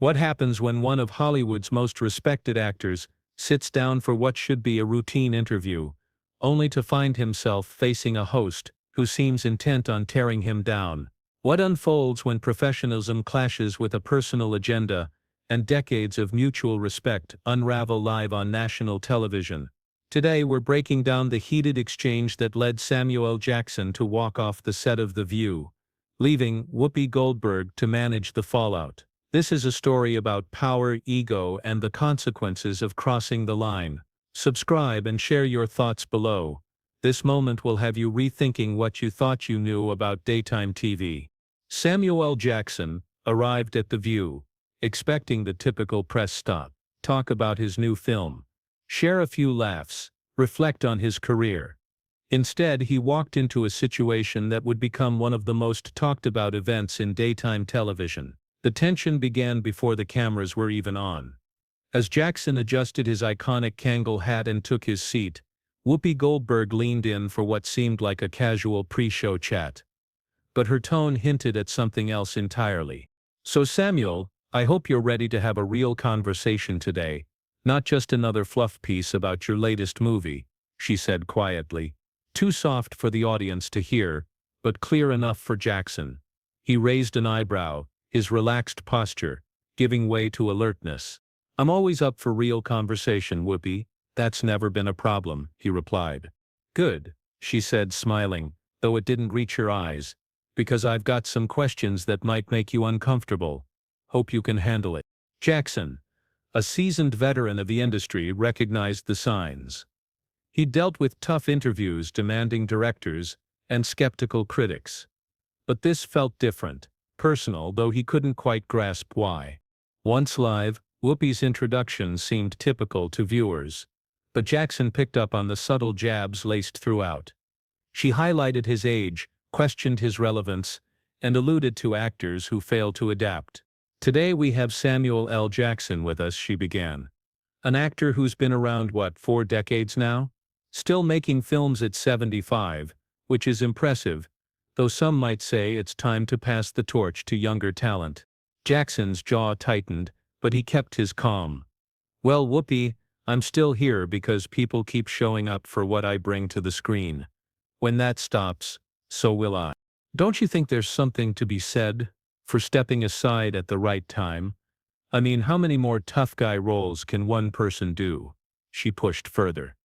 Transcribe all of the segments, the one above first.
What happens when one of Hollywood's most respected actors sits down for what should be a routine interview, only to find himself facing a host who seems intent on tearing him down? What unfolds when professionalism clashes with a personal agenda, and decades of mutual respect unravel live on national television? Today we're breaking down the heated exchange that led Samuel L. Jackson to walk off the set of The View, leaving Whoopi Goldberg to manage the fallout. This is a story about power, ego, and the consequences of crossing the line. Subscribe and share your thoughts below. This moment will have you rethinking what you thought you knew about daytime TV. Samuel L. Jackson arrived at The View, expecting the typical press stop, talk about his new film, share a few laughs, reflect on his career. Instead, he walked into a situation that would become one of the most talked about events in daytime television. The tension began before the cameras were even on. As Jackson adjusted his iconic Kangol hat and took his seat, Whoopi Goldberg leaned in for what seemed like a casual pre-show chat. But her tone hinted at something else entirely. "So Samuel, I hope you're ready to have a real conversation today, not just another fluff piece about your latest movie," she said quietly. Too soft for the audience to hear, but clear enough for Jackson. He raised an eyebrow, his relaxed posture giving way to alertness. "I'm always up for real conversation, Whoopi. That's never been a problem," he replied. "Good," she said, smiling, though it didn't reach her eyes, "because I've got some questions that might make you uncomfortable. Hope you can handle it." Jackson, a seasoned veteran of the industry, recognized the signs. He'd dealt with tough interviews demanding directors and skeptical critics. But this felt different, personal, though he couldn't quite grasp why. Once live, Whoopi's introduction seemed typical to viewers, but Jackson picked up on the subtle jabs laced throughout. She highlighted his age, questioned his relevance, and alluded to actors who failed to adapt. "Today we have Samuel L. Jackson with us," she began. "An actor who's been around, 4 decades now? Still making films at 75, which is impressive, though some might say it's time to pass the torch to younger talent." Jackson's jaw tightened, but he kept his calm. "Well, Whoopi, I'm still here because people keep showing up for what I bring to the screen. When that stops, so will I. Don't you think there's something to be said for stepping aside at the right time? I mean, how many more tough guy roles can one person do?" She pushed further.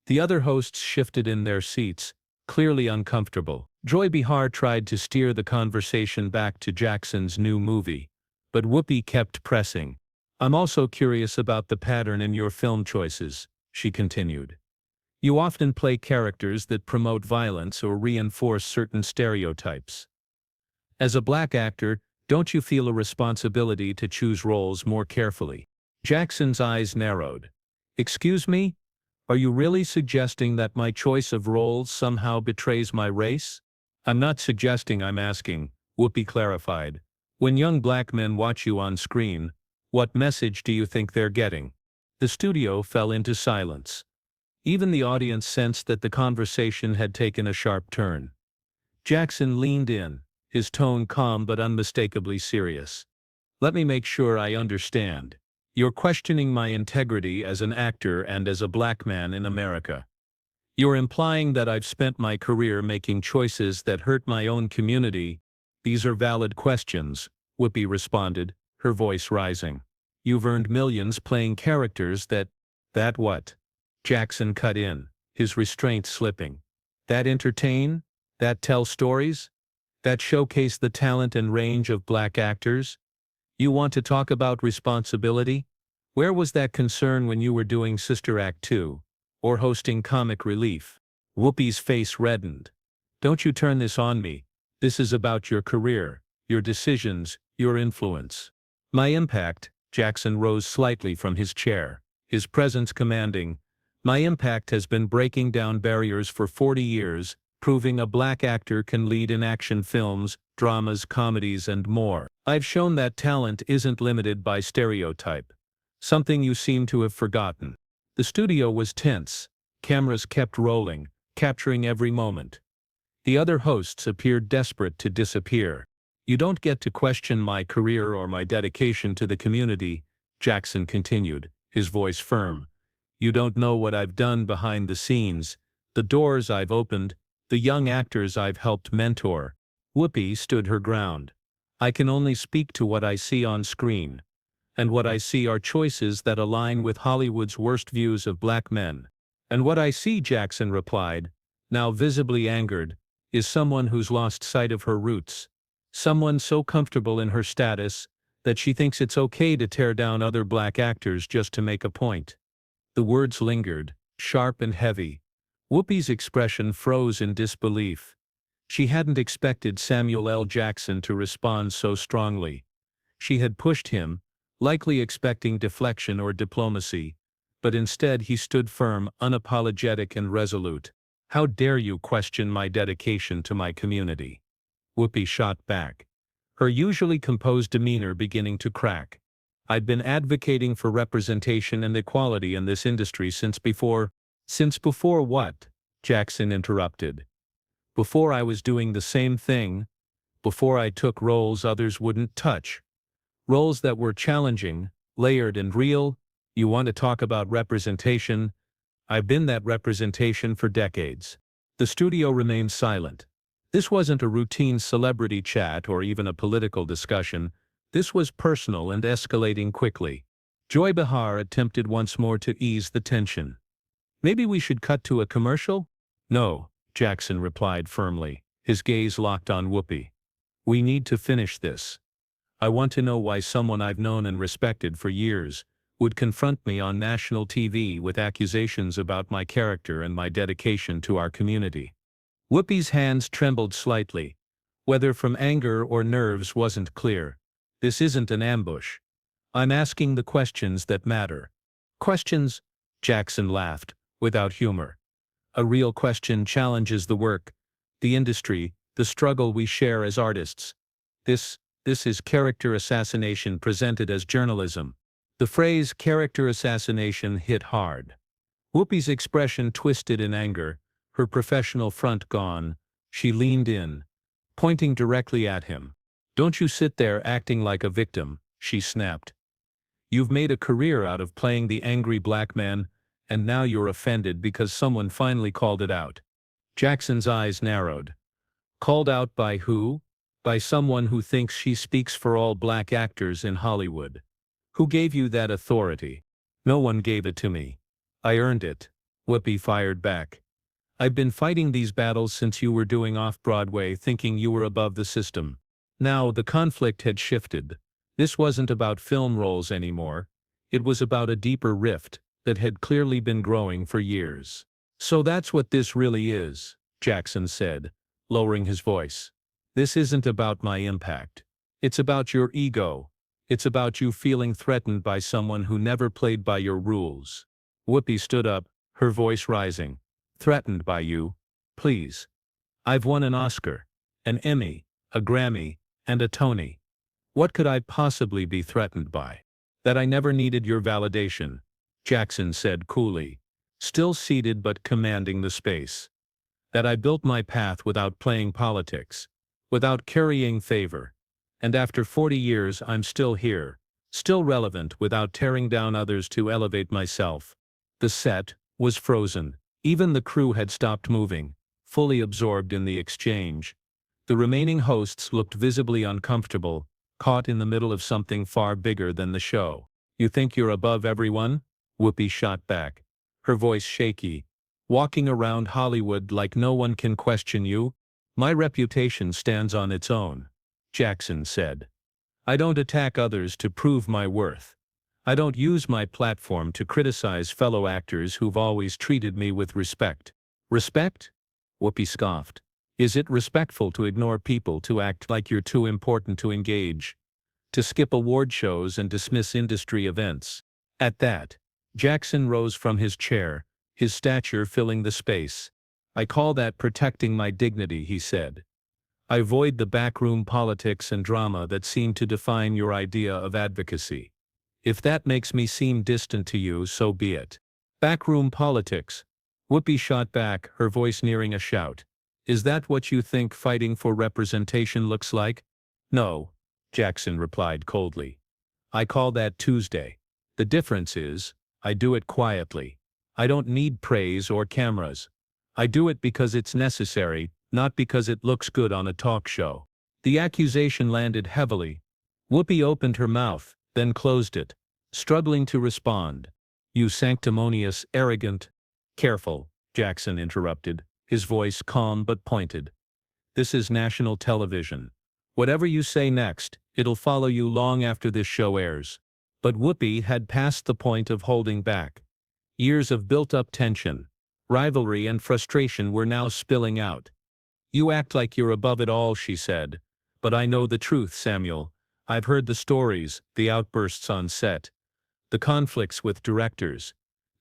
The other hosts shifted in their seats, clearly uncomfortable. Joy Behar tried to steer the conversation back to Jackson's new movie, but Whoopi kept pressing. "I'm also curious about the pattern in your film choices," she continued. "You often play characters that promote violence or reinforce certain stereotypes. As a black actor, don't you feel a responsibility to choose roles more carefully?" Jackson's eyes narrowed. "Excuse me? Are you really suggesting that my choice of roles somehow betrays my race?" "I'm not suggesting, I'm asking," Whoopi clarified. "When young black men watch you on screen, what message do you think they're getting?" The studio fell into silence. Even the audience sensed that the conversation had taken a sharp turn. Jackson leaned in, his tone calm but unmistakably serious. "Let me make sure I understand. You're questioning my integrity as an actor and as a black man in America. You're implying that I've spent my career making choices that hurt my own community." "These are valid questions," Whoopi responded, her voice rising. "You've earned millions playing characters that what?" Jackson cut in, his restraint slipping. "That entertain? That tell stories? That showcase the talent and range of black actors? You want to talk about responsibility? Where was that concern when you were doing Sister Act 2? Or hosting Comic Relief?" Whoopi's face reddened. "Don't you turn this on me. This is about your career, your decisions, your influence." "My impact," Jackson rose slightly from his chair, his presence commanding. "My impact has been breaking down barriers for 40 years, proving a black actor can lead in action films, dramas, comedies, and more. I've shown that talent isn't limited by stereotype. Something you seem to have forgotten." The studio was tense. Cameras kept rolling, capturing every moment. The other hosts appeared desperate to disappear. You don't get to question my career or my dedication to the community, Jackson continued, his voice firm. You don't know what I've done behind the scenes, the doors I've opened, the young actors I've helped mentor. Whoopi stood her ground. I can only speak to what I see on screen. And what I see are choices that align with Hollywood's worst views of black men. And what I see, Jackson replied, now visibly angered, is someone who's lost sight of her roots. Someone so comfortable in her status that she thinks it's okay to tear down other black actors just to make a point. The words lingered, sharp and heavy. Whoopi's expression froze in disbelief. She hadn't expected Samuel L. Jackson to respond so strongly. She had pushed him, likely expecting deflection or diplomacy, but instead he stood firm, unapologetic and resolute. How dare you question my dedication to my community? Whoopi shot back, her usually composed demeanor beginning to crack. I'd been advocating for representation and equality in this industry since before. Since before what? Jackson interrupted. Before I was doing the same thing, before I took roles others wouldn't touch. Roles that were challenging, layered and real. You want to talk about representation? I've been that representation for decades. The studio remained silent. This wasn't a routine celebrity chat or even a political discussion. This was personal and escalating quickly. Joy Behar attempted once more to ease the tension. Maybe we should cut to a commercial? No, Jackson replied firmly, his gaze locked on Whoopi. We need to finish this. I want to know why someone I've known and respected for years would confront me on national TV with accusations about my character and my dedication to our community. Whoopi's hands trembled slightly. Whether from anger or nerves wasn't clear. This isn't an ambush. I'm asking the questions that matter. Questions? Jackson laughed, without humor. A real question challenges the work, the industry, the struggle we share as artists. This is character assassination presented as journalism. The phrase character assassination hit hard. Whoopi's expression twisted in anger, her professional front gone. She leaned in, pointing directly at him. Don't you sit there acting like a victim, she snapped. You've made a career out of playing the angry black man, and now you're offended because someone finally called it out. Jackson's eyes narrowed. Called out by who? By someone who thinks she speaks for all black actors in Hollywood. Who gave you that authority? No one gave it to me. I earned it. Whoopi fired back. I've been fighting these battles since you were doing off-Broadway, thinking you were above the system. Now the conflict had shifted. This wasn't about film roles anymore. It was about a deeper rift that had clearly been growing for years. So that's what this really is, Jackson said, lowering his voice. This isn't about my impact. It's about your ego. It's about you feeling threatened by someone who never played by your rules. Whoopi stood up, her voice rising. Threatened by you? Please. I've won an Oscar, an Emmy, a Grammy, and a Tony. What could I possibly be threatened by? That I never needed your validation, Jackson said coolly, still seated but commanding the space. That I built my path without playing politics, without currying favor. And after 40 years I'm still here, still relevant without tearing down others to elevate myself. The set was frozen. Even the crew had stopped moving, fully absorbed in the exchange. The remaining hosts looked visibly uncomfortable, caught in the middle of something far bigger than the show. You think you're above everyone? Whoopi shot back, her voice shaky. Walking around Hollywood like no one can question you? My reputation stands on its own, Jackson said. I don't attack others to prove my worth. I don't use my platform to criticize fellow actors who've always treated me with respect. Respect? Whoopi scoffed. Is it respectful to ignore people, to act like you're too important to engage? To skip award shows and dismiss industry events? At that, Jackson rose from his chair, his stature filling the space. I call that protecting my dignity, he said. I avoid the backroom politics and drama that seem to define your idea of advocacy. If that makes me seem distant to you, so be it. Backroom politics. Whoopi shot back, her voice nearing a shout. Is that what you think fighting for representation looks like? No, Jackson replied coldly. I call that Tuesday. The difference is, I do it quietly. I don't need praise or cameras. I do it because it's necessary, not because it looks good on a talk show. The accusation landed heavily. Whoopi opened her mouth, then closed it, struggling to respond. You sanctimonious, arrogant. Careful, Jackson interrupted, his voice calm but pointed. This is national television. Whatever you say next, it'll follow you long after this show airs. But Whoopi had passed the point of holding back. Years of built-up tension, rivalry and frustration were now spilling out. You act like you're above it all, she said. But I know the truth, Samuel. I've heard the stories, the outbursts on set, the conflicts with directors,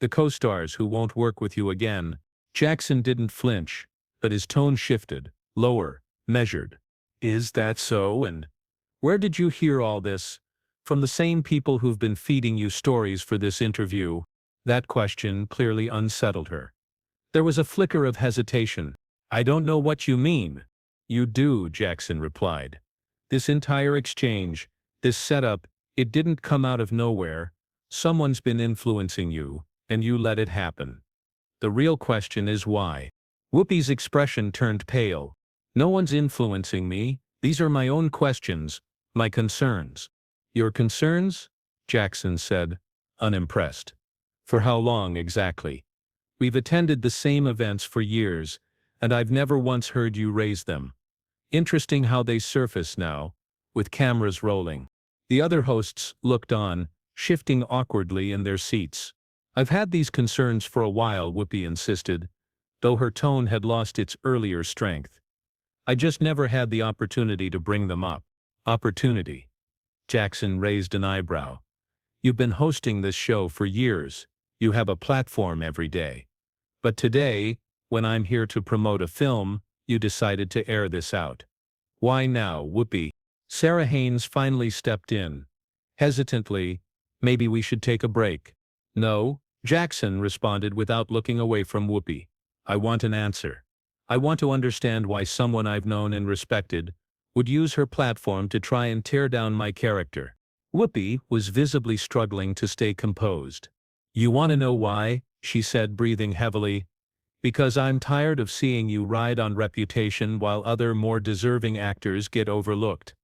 the co-stars who won't work with you again. Jackson didn't flinch, but his tone shifted, lower, measured. Is that so, and where did you hear all this? From the same people who've been feeding you stories for this interview? That question clearly unsettled her. There was a flicker of hesitation. I don't know what you mean. You do, Jackson replied. This entire exchange, this setup, it didn't come out of nowhere. Someone's been influencing you, and you let it happen. The real question is why. Whoopi's expression turned pale. No one's influencing me. These are my own questions, my concerns. Your concerns? Jackson said, unimpressed. For how long exactly? We've attended the same events for years, and I've never once heard you raise them. Interesting how they surface now, with cameras rolling. The other hosts looked on, shifting awkwardly in their seats. I've had these concerns for a while, Whoopi insisted, though her tone had lost its earlier strength. I just never had the opportunity to bring them up. Opportunity. Jackson raised an eyebrow. You've been hosting this show for years. You have a platform every day. But today, when I'm here to promote a film, you decided to air this out. Why now, Whoopi? Sarah Haynes finally stepped in. Hesitantly, maybe we should take a break. No, Jackson responded without looking away from Whoopi. I want an answer. I want to understand why someone I've known and respected would use her platform to try and tear down my character. Whoopi was visibly struggling to stay composed. You want to know why? She said, breathing heavily. Because I'm tired of seeing you ride on reputation while other more deserving actors get overlooked.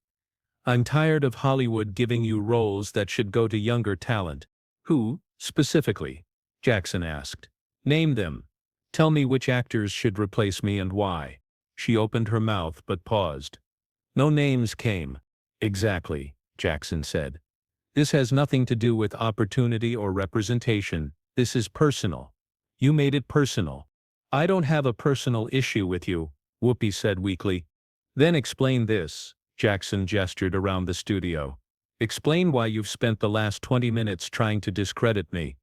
I'm tired of Hollywood giving you roles that should go to younger talent. Who, specifically? Jackson asked. Name them. Tell me which actors should replace me and why. She opened her mouth but paused. No names came. Exactly, Jackson said. This has nothing to do with opportunity or representation. This is personal. You made it personal. I don't have a personal issue with you, Whoopi said weakly. Then explain this, Jackson gestured around the studio. Explain why you've spent the last 20 minutes trying to discredit me.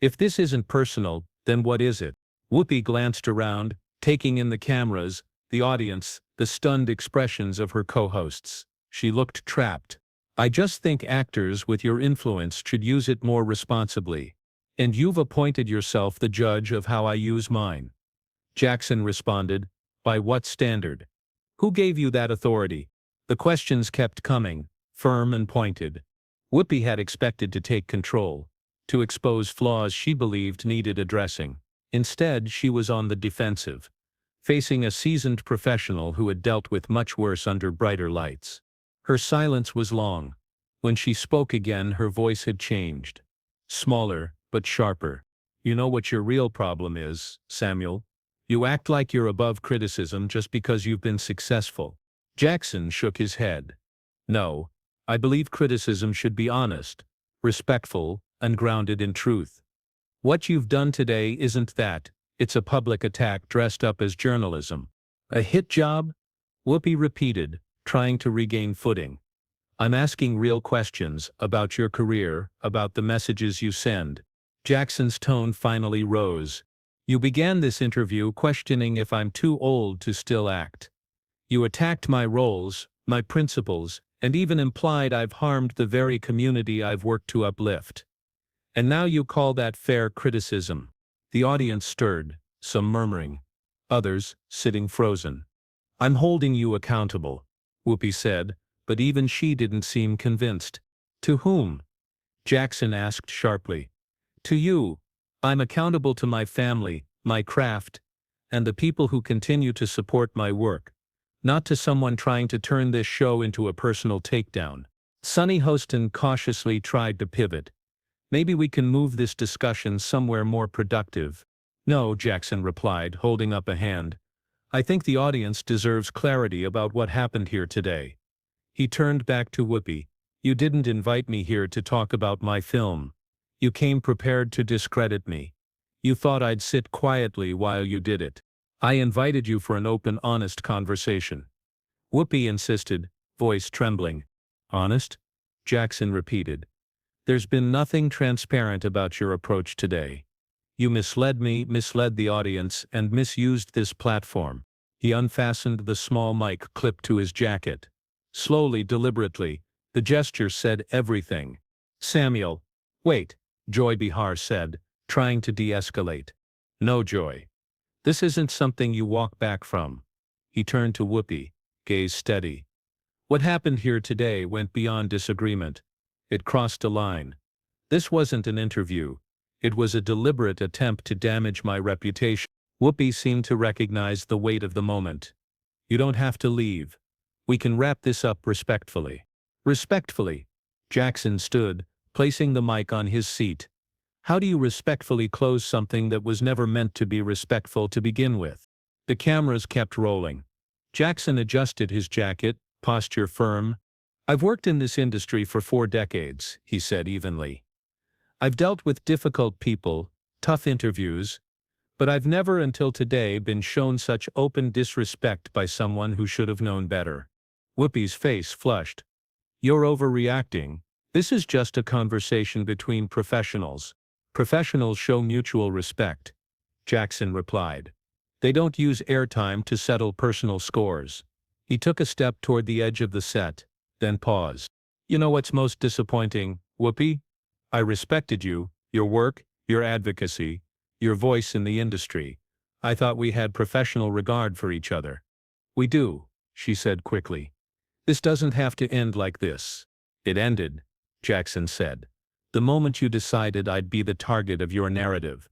If this isn't personal, then what is it? Whoopi glanced around, taking in the cameras, the audience, the stunned expressions of her co-hosts. She looked trapped. I just think actors with your influence should use it more responsibly. And you've appointed yourself the judge of how I use mine. Jackson responded, by what standard? Who gave you that authority? The questions kept coming, firm and pointed. Whoopi had expected to take control, to expose flaws she believed needed addressing. Instead, she was on the defensive, facing a seasoned professional who had dealt with much worse under brighter lights. Her silence was long. When she spoke again, her voice had changed. Smaller, but sharper. You know what your real problem is, Samuel? You act like you're above criticism just because you've been successful. Jackson shook his head. No, I believe criticism should be honest, respectful, and grounded in truth. What you've done today isn't that. It's a public attack dressed up as journalism. A hit job? Whoopi repeated, trying to regain footing. I'm asking real questions about your career, about the messages you send. Jackson's tone finally rose. You began this interview questioning if I'm too old to still act. You attacked my roles, my principles, and even implied I've harmed the very community I've worked to uplift. And now you call that fair criticism. The audience stirred, some murmuring, others sitting frozen. I'm holding you accountable, Whoopi said, but even she didn't seem convinced. To whom? Jackson asked sharply. To you. I'm accountable to my family, my craft, and the people who continue to support my work, not to someone trying to turn this show into a personal takedown. Sonny Hostin cautiously tried to pivot. Maybe we can move this discussion somewhere more productive. No, Jackson replied, holding up a hand. I think the audience deserves clarity about what happened here today. He turned back to Whoopi. You didn't invite me here to talk about my film. You came prepared to discredit me. You thought I'd sit quietly while you did it. I invited you for an open, honest conversation. Whoopi insisted, voice trembling. Honest? Jackson repeated. There's been nothing transparent about your approach today. You misled me, misled the audience, and misused this platform. He unfastened the small mic clipped to his jacket. Slowly, deliberately, the gesture said everything. Samuel. Wait, Joy Behar said, trying to de-escalate. No, Joy. This isn't something you walk back from. He turned to Whoopi, gaze steady. What happened here today went beyond disagreement. It crossed a line. This wasn't an interview. It was a deliberate attempt to damage my reputation. Whoopi seemed to recognize the weight of the moment. You don't have to leave. We can wrap this up respectfully. Respectfully. Jackson stood, placing the mic on his seat. How do you respectfully close something that was never meant to be respectful to begin with? The cameras kept rolling. Jackson adjusted his jacket, posture firm. I've worked in this industry for 4 decades, he said evenly. I've dealt with difficult people, tough interviews, but I've never until today been shown such open disrespect by someone who should have known better. Whoopi's face flushed. You're overreacting. This is just a conversation between professionals. Professionals show mutual respect, Jackson replied. They don't use airtime to settle personal scores. He took a step toward the edge of the set, then paused. You know what's most disappointing, Whoopi? I respected you, your work, your advocacy, your voice in the industry. I thought we had professional regard for each other. We do, she said quickly. This doesn't have to end like this. It ended, Jackson said. The moment you decided I'd be the target of your narrative.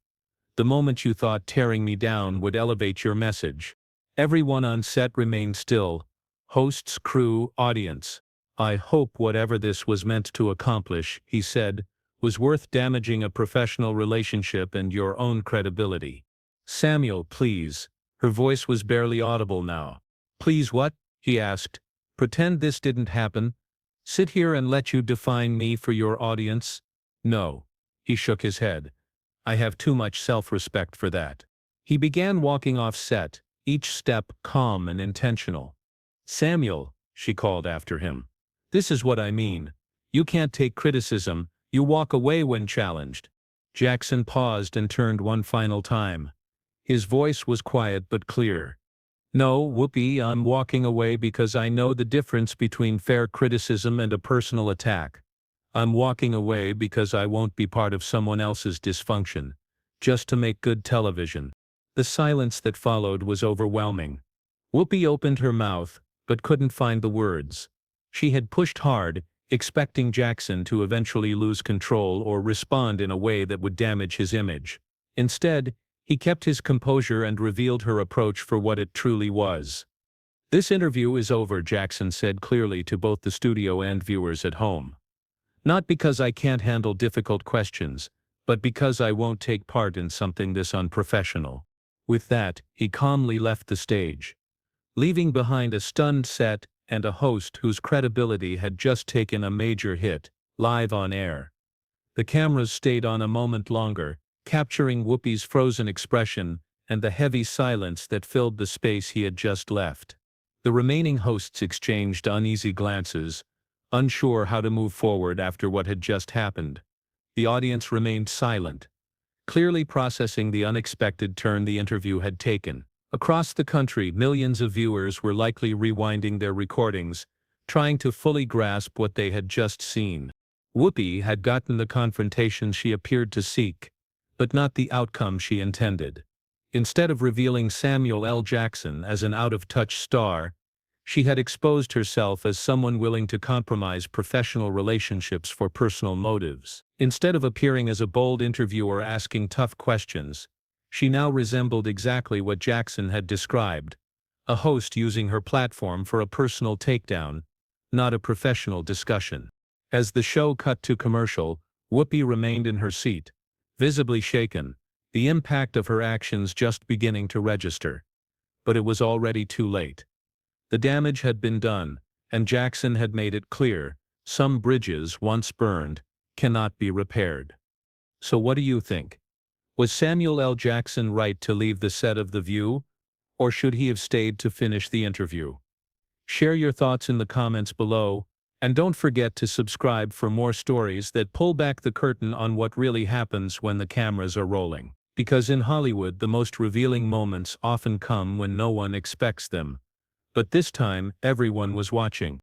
The moment you thought tearing me down would elevate your message. Everyone on set remained still. Hosts, crew, audience. I hope whatever this was meant to accomplish, he said, was worth damaging a professional relationship and your own credibility. Samuel, please. Her voice was barely audible now. Please what? He asked. Pretend this didn't happen? Sit here and let you define me for your audience? No. He shook his head. I have too much self-respect for that. He began walking off set, each step calm and intentional. Samuel, she called after him. This is what I mean. You can't take criticism, you walk away when challenged. Jackson paused and turned one final time. His voice was quiet but clear. No, Whoopi, I'm walking away because I know the difference between fair criticism and a personal attack. I'm walking away because I won't be part of someone else's dysfunction, just to make good television. The silence that followed was overwhelming. Whoopi opened her mouth, but couldn't find the words. She had pushed hard, expecting Jackson to eventually lose control or respond in a way that would damage his image. Instead, he kept his composure and revealed her approach for what it truly was. This interview is over, Jackson said clearly to both the studio and viewers at home. Not because I can't handle difficult questions, but because I won't take part in something this unprofessional. With that, he calmly left the stage, leaving behind a stunned set and a host whose credibility had just taken a major hit, live on air. The cameras stayed on a moment longer, capturing Whoopi's frozen expression and the heavy silence that filled the space he had just left. The remaining hosts exchanged uneasy glances, unsure how to move forward after what had just happened. The audience remained silent, clearly processing the unexpected turn the interview had taken. Across the country, millions of viewers were likely rewinding their recordings, trying to fully grasp what they had just seen. Whoopi had gotten the confrontation she appeared to seek, but not the outcome she intended. Instead of revealing Samuel L. Jackson as an out-of-touch star, She had exposed herself as someone willing to compromise professional relationships for personal motives. Instead of appearing as a bold interviewer asking tough questions, she now resembled exactly what Jackson had described: a host using her platform for a personal takedown, not a professional discussion. As the show cut to commercial, Whoopi remained in her seat, visibly shaken, the impact of her actions just beginning to register. But it was already too late. The damage had been done, and Jackson had made it clear: some bridges, once burned, cannot be repaired. So what do you think? Was Samuel L. Jackson right to leave the set of The View, or should he have stayed to finish the interview? Share your thoughts in the comments below, and don't forget to subscribe for more stories that pull back the curtain on what really happens when the cameras are rolling. Because in Hollywood, the most revealing moments often come when no one expects them. But this time, everyone was watching.